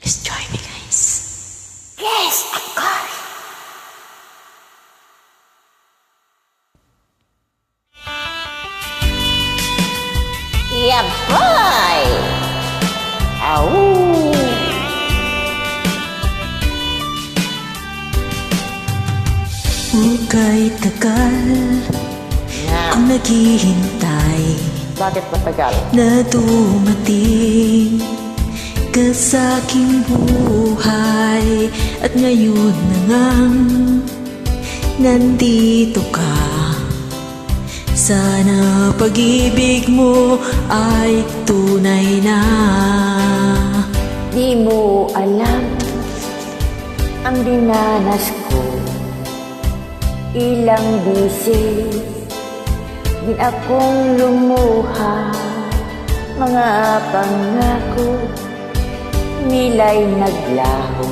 Please join me, guys. Yes, of course. Yeah, boy. Ow. Huwag ka'y tagal kung naghihintay Bakit matagal? na dumating ka sa aking buhay. At ngayon na ngang nandito ka. Sana pag-ibig mo ay tunay na. Di mo alam ang dinanas ko. Ilang bisis din akong lumuha. Mga pangako nila'y naglaho.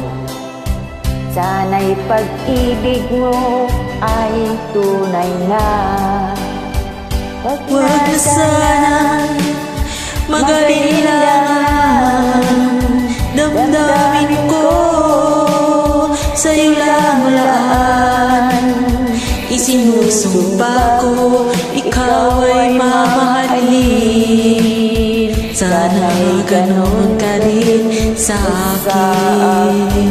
Sana'y pag-ibig mo ay tunay na. Huwag na sana mag-alilangan. Damdamin ko sa'yo lang laan. Isinusumpa ko, ikaw ay mamahalin. Sana ganon ka rin sa akin.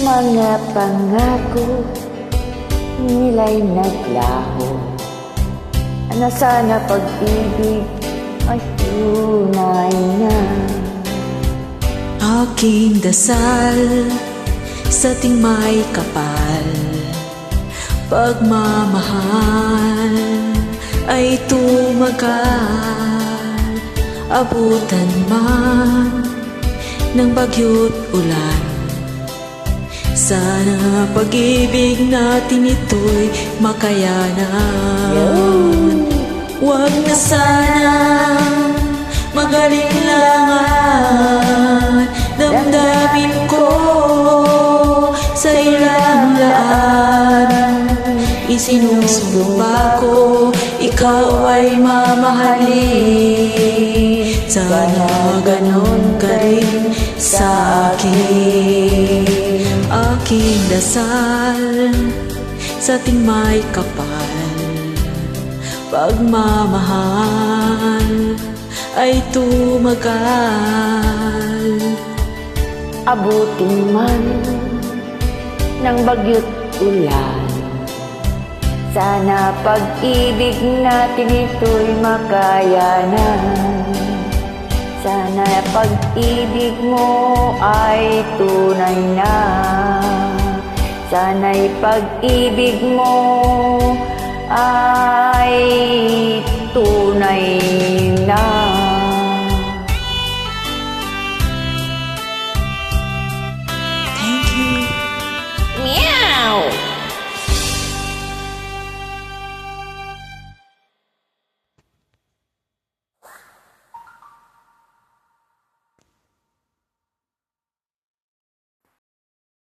Mga pangako nila'y naglaho. Na sana pag-ibig ay tunay na. Aking dasal sa ting may kapal, pagmamahal ay tumagal. Abutan man ng bagyo't ulan, sana pag-ibig natin ito'y makayanan. Huwag na sana mag-alilangan. Damdamin ko sa'yo lang laan. Isinusumpa ko, ikaw ay mamahalin. Sana ganon ka rin sa akin. Aking dasal sa ting may kapal, pagmamahal ay tumagal. Abutin man ng bagyo't ulan, sana pag-ibig natin ito'y makayanan. Sana pag-ibig mo ay tunay na. Sana'y pag-ibig mo ay tunay na.